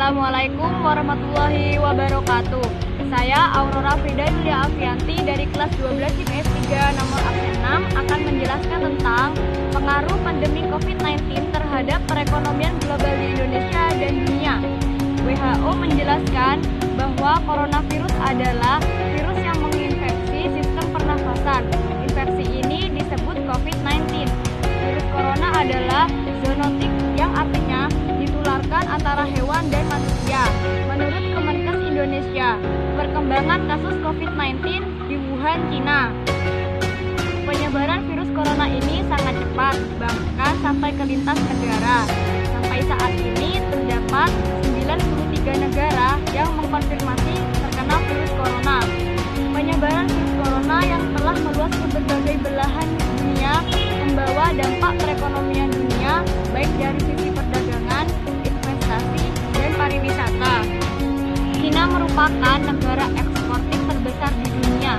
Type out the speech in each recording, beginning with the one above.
Assalamualaikum warahmatullahi wabarakatuh. Saya Aurora Frida Yulia Afianti dari kelas 12 IPS 3 nomor absen 6 akan menjelaskan tentang pengaruh pandemi COVID-19 terhadap perekonomian global di Indonesia dan dunia. WHO menjelaskan bahwa coronavirus adalah virus yang menginfeksi sistem pernafasan. Infeksi ini disebut COVID-19. Virus corona adalah zoonotik yang artinya ditularkan antara hewan dan manusia. Menurut Kemenkes Indonesia, perkembangan kasus COVID-19 di Wuhan, Cina. Penyebaran virus corona ini sangat cepat, bahkan sampai ke lintas negara. Sampai saat ini terdapat 93 negara yang mengkonfirmasi terkena virus corona. Penyebaran virus corona yang telah meluas ke berbagai belahan dunia membawa dampak perekonomian dunia, baik dari sisi perdagangan, investasi, dan pariwisata. Cina merupakan negara eksportir terbesar di dunia.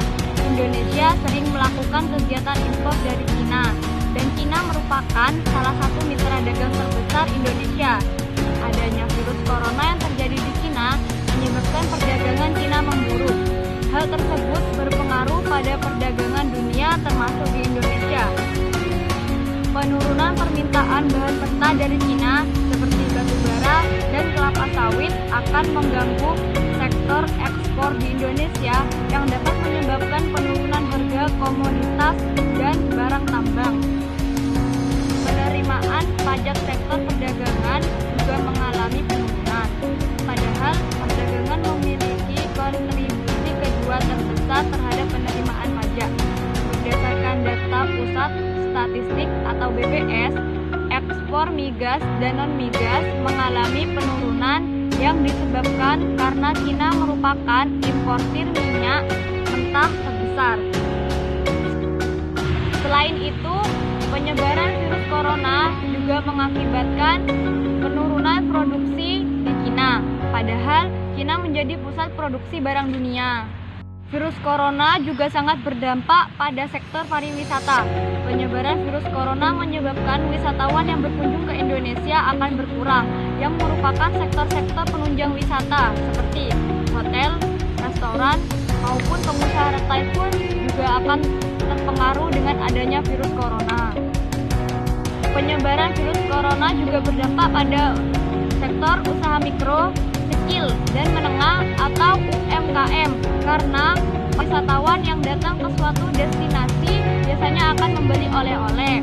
Indonesia sering melakukan kegiatan impor dari Cina, dan Cina merupakan salah satu mitra dagang terbesar Indonesia. Adanya virus corona yang terjadi di Cina menyebabkan perdagangan Cina memburuk. Hal tersebut berpengaruh pada perdagangan dunia termasuk di Indonesia. Penurunan permintaan bahan mentah dari Cina seperti batu bara dan kelapa sawit akan mengganggu sektor ekspor di Indonesia yang dapat menyebabkan penurunan harga komoditas dan barang tambang. Penerimaan pajak sektor perdagangan juga mengalami penurunan. Padahal perdagangan memiliki kontribusi kedua terbesar terhadap penerimaan pajak. Berdasarkan data Pusat Statistik atau BPS, ekspor migas dan non-migas mengalami penurunan yang disebabkan karena Cina merupakan importir minyak mentah terbesar. Selain itu, penyebaran virus corona juga mengakibatkan penurunan produksi di Cina, padahal Cina menjadi pusat produksi barang dunia. Virus corona juga sangat berdampak pada sektor pariwisata. Penyebaran virus corona menyebabkan wisatawan yang berkunjung ke Indonesia akan berkurang, yang merupakan sektor-sektor penunjang wisata seperti hotel, restoran, maupun pengusaha retail pun juga akan terpengaruh dengan adanya virus corona. Penyebaran virus corona juga berdampak pada sektor usaha mikro, kecil, dan menengah atau UMKM karena wisatawan yang datang ke suatu destinasi biasanya akan membeli oleh-oleh.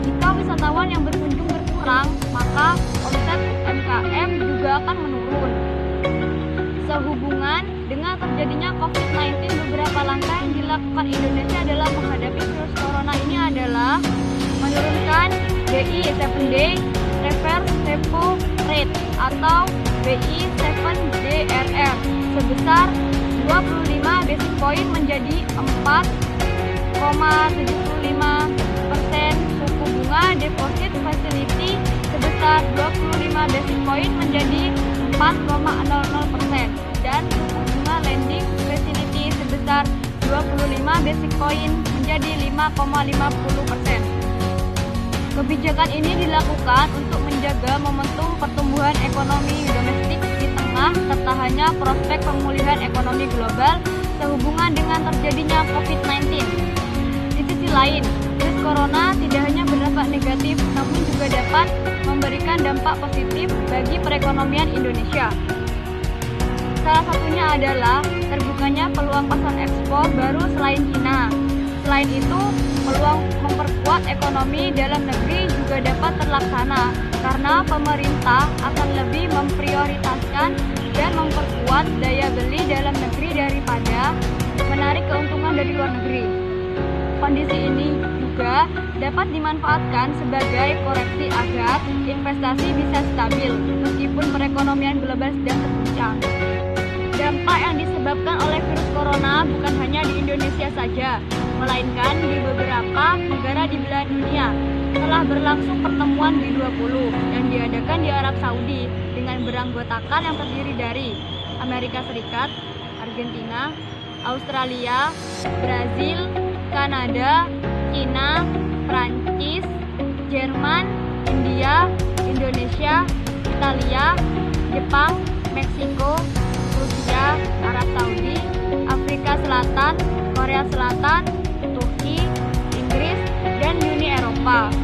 Jika wisatawan yang berkunjung berkurang, maka omset UMKM juga akan menurun. Sehubungan dengan terjadinya COVID-19, beberapa langkah yang dilakukan Indonesia dalam menghadapi virus corona ini adalah menurunkan BI 7-day reverse repo rate atau BI 7DRR sebesar 25 basis point menjadi 4,75%, suku bunga deposit facility sebesar 25 basis point menjadi 4,00%, dan suku bunga lending facility sebesar 25 basis point menjadi 5,50%. Kebijakan ini dilakukan untuk menjaga momentum pertumbuhan ekonomi domestik di tengah tertahannya prospek pemulihan ekonomi global sehubungan dengan terjadinya COVID-19. Di sisi lain, virus corona tidak hanya berdampak negatif, namun juga dapat memberikan dampak positif bagi perekonomian Indonesia. Salah satunya adalah terbukanya peluang pasar ekspor baru selain Cina. Selain itu, peluang memperkuat ekonomi dalam negeri juga dapat terlaksana karena pemerintah akan lebih memprioritaskan dan memperkuat daya beli dalam negeri daripada menarik keuntungan dari luar negeri. Kondisi ini juga dapat dimanfaatkan sebagai koreksi agar investasi bisa stabil meskipun perekonomian global sedang terguncang. Dampak yang disebabkan oleh virus corona bukan hanya di Indonesia saja, melainkan di beberapa negara di belahan dunia. Telah berlangsung pertemuan G20 yang diadakan di Arab Saudi dengan beranggotakan yang terdiri dari Amerika Serikat, Argentina, Australia, Brazil, Kanada, Cina, Prancis, Jerman, India, Indonesia, Italia, Jepang, Meksiko, Rusia, Arab Saudi, Afrika Selatan, Korea Selatan, Turki, Inggris, dan Uni Eropa.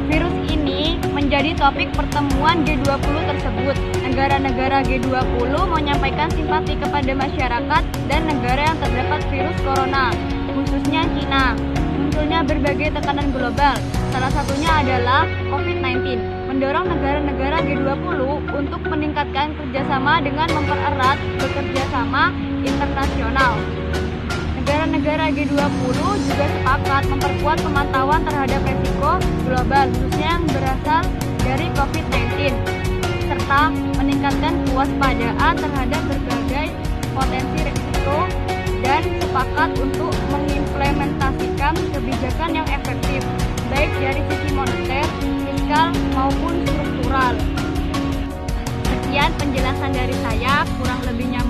Virus ini menjadi topik pertemuan G20 tersebut. Negara-negara G20 menyampaikan simpati kepada masyarakat dan negara yang terdapat virus corona, khususnya Cina. Munculnya berbagai tekanan global, salah satunya adalah COVID-19, mendorong negara-negara G20 untuk meningkatkan kerjasama dengan mempererat bekerjasama internasional. Negara-negara G20 juga sepakat memperkuat pemantauan terhadap resiko global, khususnya yang berasal dari COVID-19, serta meningkatkan kewaspadaan terhadap berbagai potensi resiko dan sepakat untuk mengimplementasikan kebijakan yang efektif, baik dari sisi moneter, fiskal, maupun struktural. Sekian penjelasan dari saya, kurang lebihnya